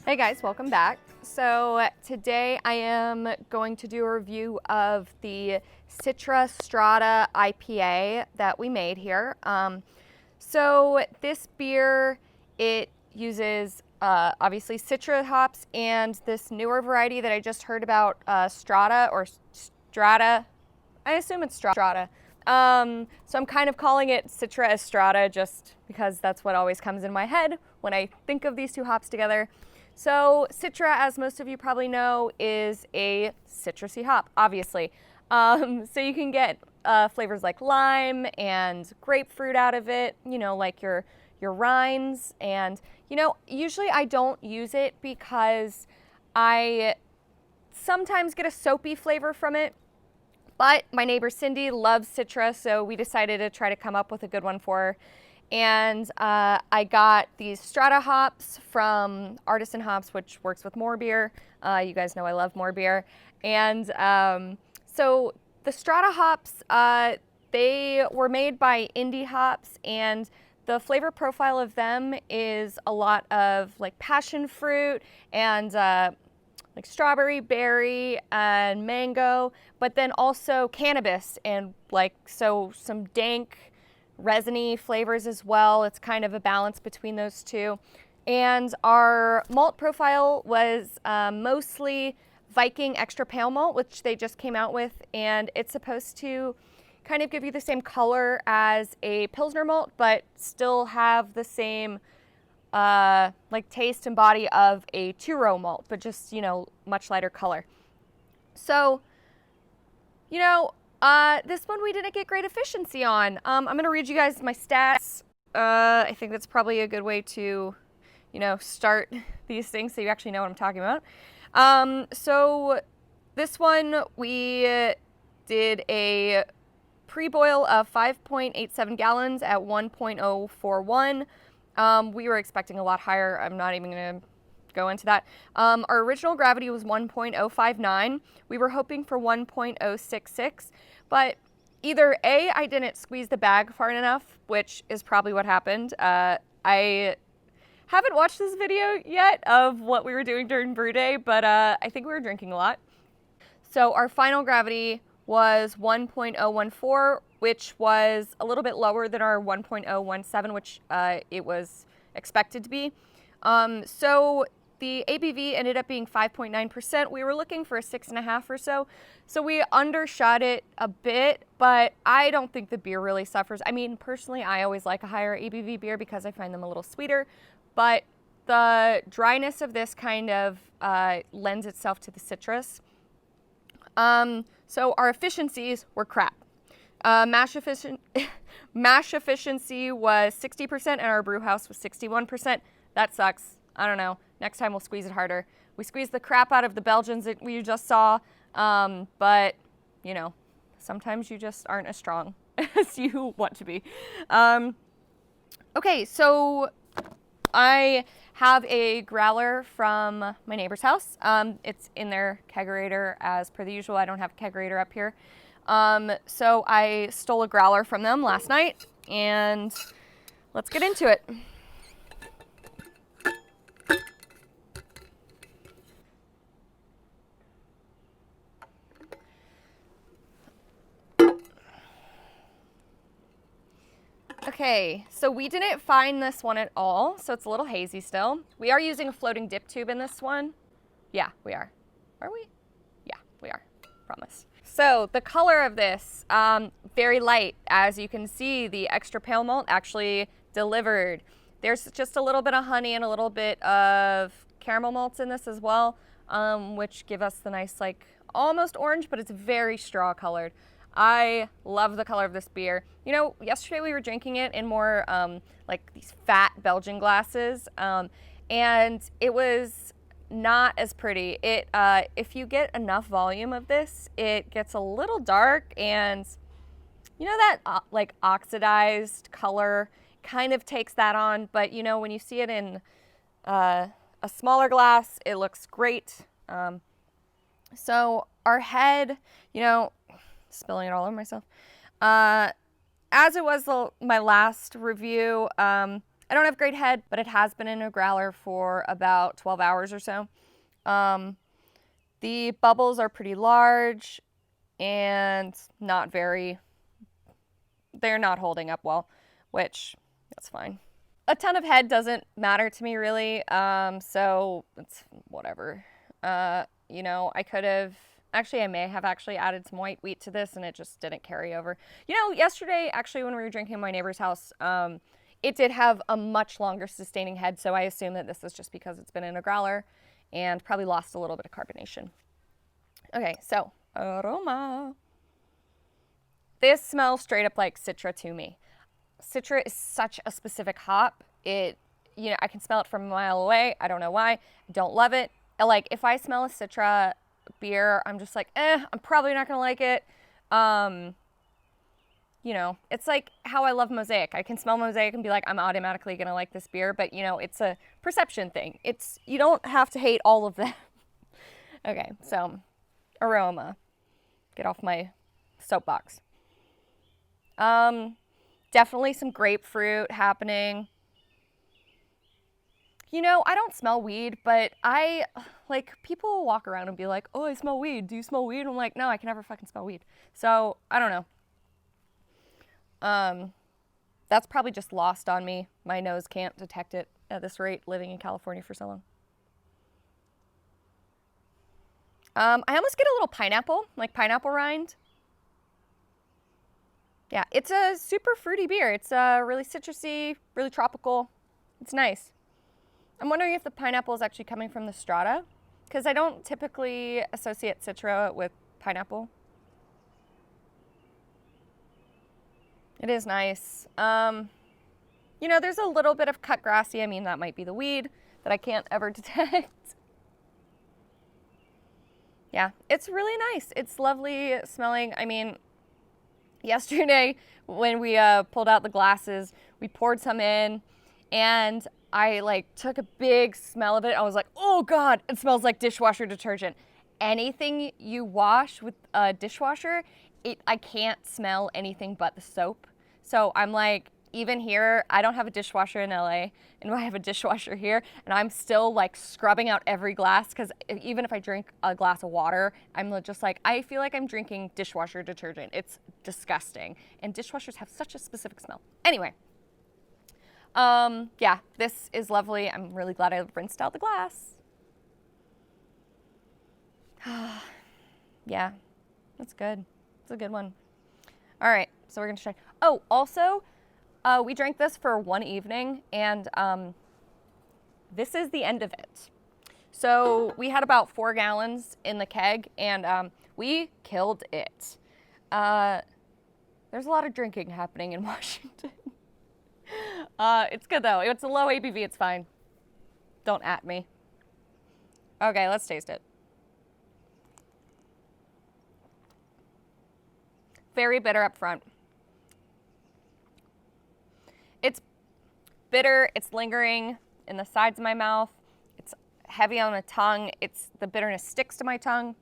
Hey guys, welcome back. So today I am going to do a review of the Citra Strata IPA that we made here. So this beer, it uses obviously Citra hops and this newer variety that I just heard about, Strata or Strata. I assume it's Strata. So I'm kind of calling it Citra Strata just because that's what always comes in my head when I think of these two hops together. So Citra, as most of you probably know, is a citrusy hop, obviously. So you can get flavors like lime and grapefruit out of it, you know, like your rinds. And, you know, usually I don't use it because I sometimes get a soapy flavor from it. But my neighbor Cindy loves Citra, so we decided to try to come up with a good one for her. And I got these Strata hops from Artisan Hops, which works with more beer. You guys know I love more beer. And so the Strata hops, they were made by indie hops, and the flavor profile of them is a lot of like passion fruit and like strawberry, berry, and mango, but then also cannabis and like so some dank, resiny flavors as well. It's kind of a balance between those two. And our malt profile was mostly Viking extra pale malt, which they just came out with, and it's supposed to kind of give you the same color as a Pilsner malt, but still have the same like taste and body of a two-row malt, but just, you know, much lighter color. So, you know, this one we didn't get great efficiency on. I'm going to read you guys my stats. I think that's probably a good way to, you know, start these things so you actually know what I'm talking about. So this one we did a pre-boil of 5.87 gallons at 1.041. We were expecting a lot higher. I'm not even going to go into that. Our original gravity was 1.059. We were hoping for 1.066, but either A, I didn't squeeze the bag far enough, which is probably what happened. I haven't watched this video yet of what we were doing during brew day, but I think we were drinking a lot. So our final gravity was 1.014, which was a little bit lower than our 1.017, which it was expected to be. So the ABV ended up being 5.9%. We were looking for a 6.5 or so. So we undershot it a bit, but I don't think the beer really suffers. I mean, personally, I always like a higher ABV beer because I find them a little sweeter, but the dryness of this kind of lends itself to the citrus. So our efficiencies were crap. Mash efficiency was 60% and our brew house was 61%. That sucks. I don't know. Next time we'll squeeze it harder. We squeezed the crap out of the Belgians that we just saw, but, you know, sometimes you just aren't as strong as you want to be. Okay, so I have a growler from my neighbor's house. It's in their kegerator as per the usual. I don't have a kegerator up here. So I stole a growler from them last night, and let's get into it. Okay, so we didn't find this one at all, so it's a little hazy still. We are using a floating dip tube in this one. Yeah, we are. Are we? Yeah, we are. Promise. So the color of this, very light. As you can see, the extra pale malt actually delivered. There's just a little bit of honey and a little bit of caramel malts in this as well, which give us the nice, like, almost orange, but it's very straw colored. I love the color of this beer. You know, yesterday we were drinking it in more like these fat Belgian glasses, and it was not as pretty. It if you get enough volume of this, it gets a little dark, and you know that like oxidized color kind of takes that on. But you know, when you see it in a smaller glass, it looks great. So our head, you know, spilling it all over myself. As it was my last review, I don't have great head, but it has been in a growler for about 12 hours or so. The bubbles are pretty large and they're not holding up well, which that's fine. A ton of head doesn't matter to me really, so it's whatever. You know, I may have actually added some white wheat to this and it just didn't carry over. You know, yesterday, actually, when we were drinking at my neighbor's house, it did have a much longer sustaining head, so I assume that this is just because it's been in a growler and probably lost a little bit of carbonation. Okay, so aroma. This smells straight up like Citra to me. Citra is such a specific hop. You know, I can smell it from a mile away. I don't know why. I don't love it. Like, if I smell a Citra beer, I'm just like, I'm probably not gonna like it. You know, it's like how I love Mosaic. I can smell Mosaic and be like, I'm automatically gonna like this beer, but you know, it's a perception thing. You don't have to hate all of them. Okay, so aroma. Get off my soapbox. Definitely some grapefruit happening. You know, I don't smell weed, but people will walk around and be like, oh, I smell weed. Do you smell weed? I'm like, no, I can never fucking smell weed. So, I don't know. That's probably just lost on me. My nose can't detect it at this rate, living in California for so long. I almost get a little pineapple, like pineapple rind. Yeah, it's a super fruity beer. It's really citrusy, really tropical. It's nice. I'm wondering if the pineapple is actually coming from the Strata, because I don't typically associate Citra with pineapple. It is nice. You know, there's a little bit of cut grassy. I mean, that might be the weed that I can't ever detect. Yeah, it's really nice. It's lovely smelling. I mean, yesterday when we pulled out the glasses, we poured some in and I took a big smell of it. I was like, oh God, it smells like dishwasher detergent. Anything you wash with a dishwasher, I can't smell anything but the soap. So I'm like, even here, I don't have a dishwasher in LA, and I have a dishwasher here, and I'm still scrubbing out every glass, because even if I drink a glass of water, I'm just like, I feel like I'm drinking dishwasher detergent. It's disgusting. And dishwashers have such a specific smell. Anyway, yeah, this is lovely. I'm really glad I rinsed out the glass. Yeah, that's good. It's a good one. All right, so we're gonna try. Oh, also, we drank this for one evening, and this is the end of it. So we had about 4 gallons in the keg, and we killed it. There's a lot of drinking happening in Washington. It's good though. It's a low ABV. It's fine. Don't at me. Okay, let's taste it. Very bitter up front. It's bitter. It's lingering in the sides of my mouth. It's heavy on the tongue. The bitterness sticks to my tongue.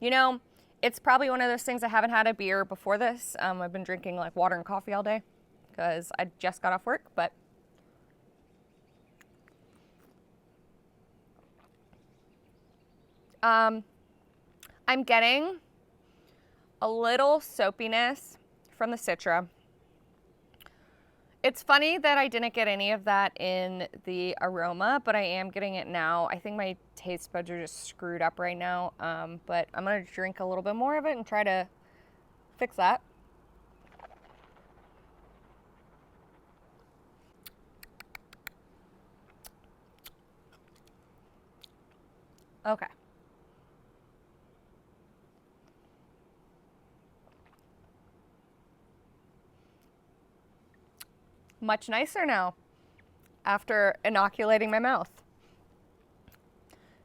You know, it's probably one of those things. I haven't had a beer before this. I've been drinking water and coffee all day because I just got off work, but I'm getting a little soapiness from the Citra. It's funny that I didn't get any of that in the Aroma, but I am getting it now. I think my taste buds are just screwed up right now, but I'm gonna drink a little bit more of it and try to fix that. Okay. Much nicer now after inoculating my mouth.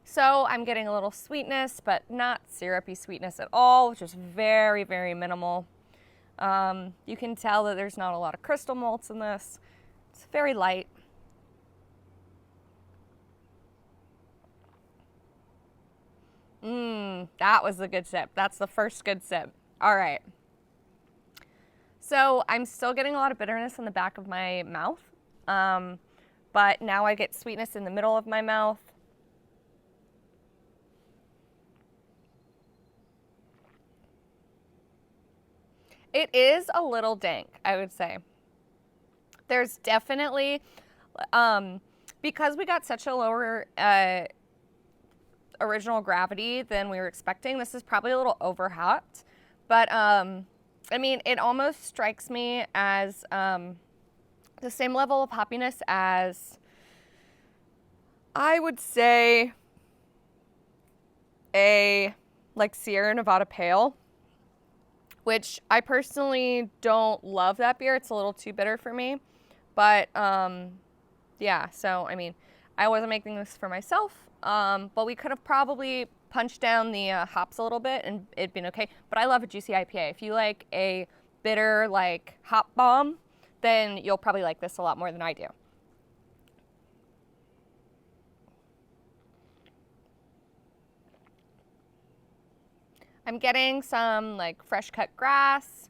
So I'm getting a little sweetness, but not syrupy sweetness at all, which is very, very minimal. You can tell that there's not a lot of crystal malts in this. It's very light. That was a good sip. That's the first good sip. All right. So I'm still getting a lot of bitterness in the back of my mouth. But now I get sweetness in the middle of my mouth. It is a little dank, I would say. There's definitely, because we got such a lower original gravity than we were expecting, this is probably a little overhopped. But, I mean, it almost strikes me as the same level of hoppiness as, I would say, a, like, Sierra Nevada Pale, which I personally don't love that beer. It's a little too bitter for me. But, yeah, so, I mean, I wasn't making this for myself, but we could have probably punched down the hops a little bit and it'd been okay. But I love a juicy IPA. If you like a bitter, like, hop bomb, then you'll probably like this a lot more than I do. I'm getting some, like, fresh cut grass.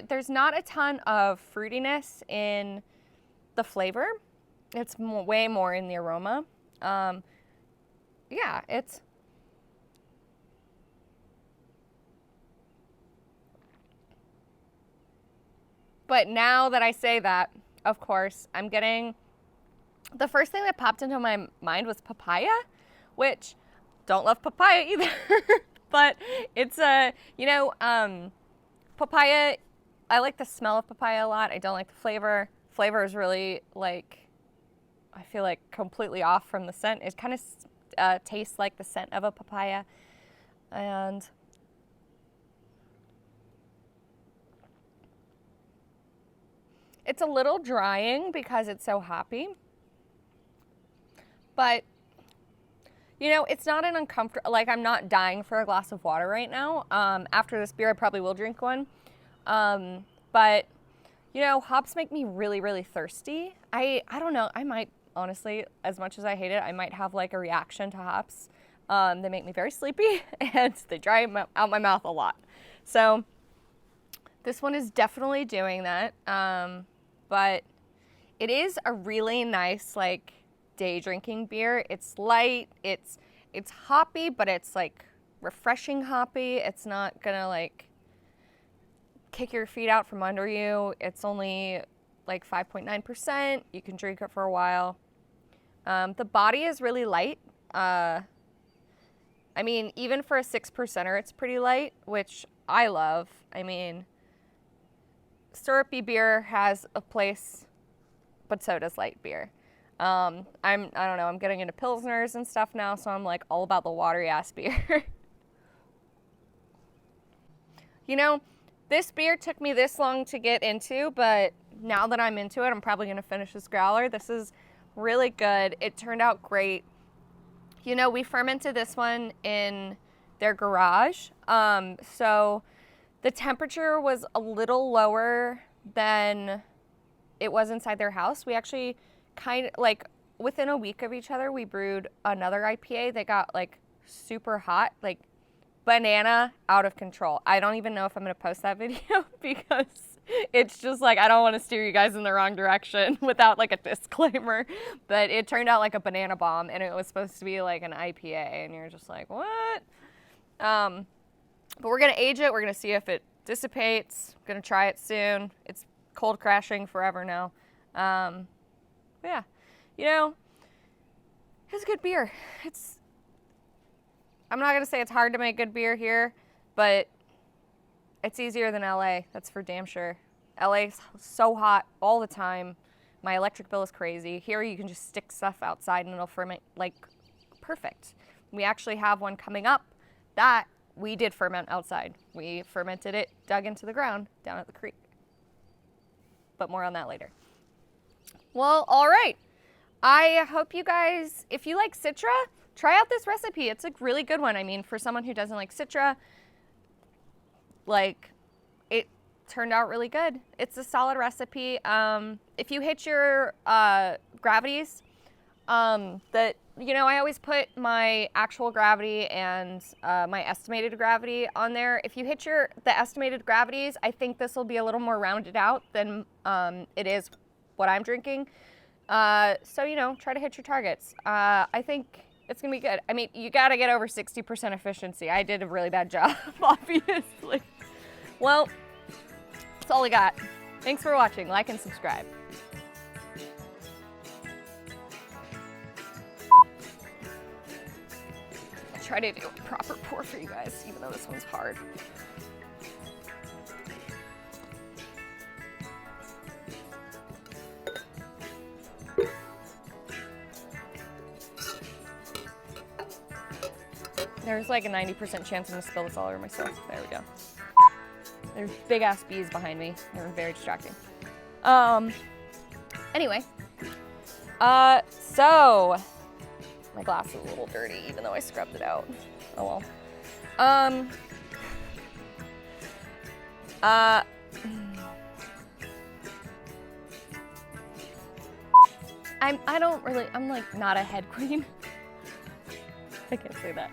There's not a ton of fruitiness in the flavor. It's way more in the aroma. Yeah, it's... But now that I say that, of course, I'm getting... The first thing that popped into my mind was papaya, which don't love papaya either. But it's papaya, I like the smell of papaya a lot. I don't like the flavor. Flavor is really, like, I feel like completely off from the scent. It kind of tastes like the scent of a papaya. And it's a little drying because it's so hoppy. But, you know, it's not an uncomfortable, like, I'm not dying for a glass of water right now. After this beer, I probably will drink one. But, you know, hops make me really, really thirsty. I don't know, I might, honestly, as much as I hate it, I might have, like, a reaction to hops. They make me very sleepy, and they dry out my mouth a lot. So, this one is definitely doing that. But it is a really nice, like, day drinking beer. It's light, it's hoppy, but it's, like, refreshing hoppy. It's not gonna, like, kick your feet out from under you. It's only like 5.9%. You can drink it for a while. The body is really light. I mean, even for a 6%er, it's pretty light, which I love. I mean, syrupy beer has a place, but so does light beer. I don't know, I'm getting into Pilsners and stuff now, so I'm like all about the watery ass beer. You know, this beer took me this long to get into, but now that I'm into it, I'm probably going to finish this growler. This is really good. It turned out great. You know, we fermented this one in their garage. So the temperature was a little lower than it was inside their house. We actually kind of, like, within a week of each other, we brewed another IPA that got, like, super hot, like, banana out of control. I don't even know if I'm going to post that video because it's just like, I don't want to steer you guys in the wrong direction without, like, a disclaimer. But it turned out like a banana bomb, and it was supposed to be like an IPA, and you're just like, what? But we're going to age it. We're going to see if it dissipates. I'm going to try it soon. It's cold crashing forever now. Yeah, you know, it's a good beer. I'm not going to say it's hard to make good beer here, but it's easier than LA, that's for damn sure. LA's so hot all the time. My electric bill is crazy. Here you can just stick stuff outside and it'll ferment, like, perfect. We actually have one coming up that we did ferment outside. We fermented it, dug into the ground down at the creek. But more on that later. Well, all right. I hope you guys, if you like Citra, try out this recipe. It's a really good one. I mean, for someone who doesn't like Citra, like, it turned out really good. It's a solid recipe. If you hit your gravities, that, you know, I always put my actual gravity and my estimated gravity on there. If you hit the estimated gravities, I think this will be a little more rounded out than it is what I'm drinking. So, you know, try to hit your targets. I think it's gonna be good. I mean, you gotta get over 60% efficiency. I did a really bad job, obviously. Well, that's all I got. Thanks for watching. Like and subscribe. I'll try to do a proper pour for you guys, even though this one's hard. There's like a 90% chance I'm gonna spill this all over myself. There we go. There's big ass bees behind me. They're very distracting. Anyway. So my glass is a little dirty, even though I scrubbed it out. Oh well. I'm like not a head queen. I can't say that.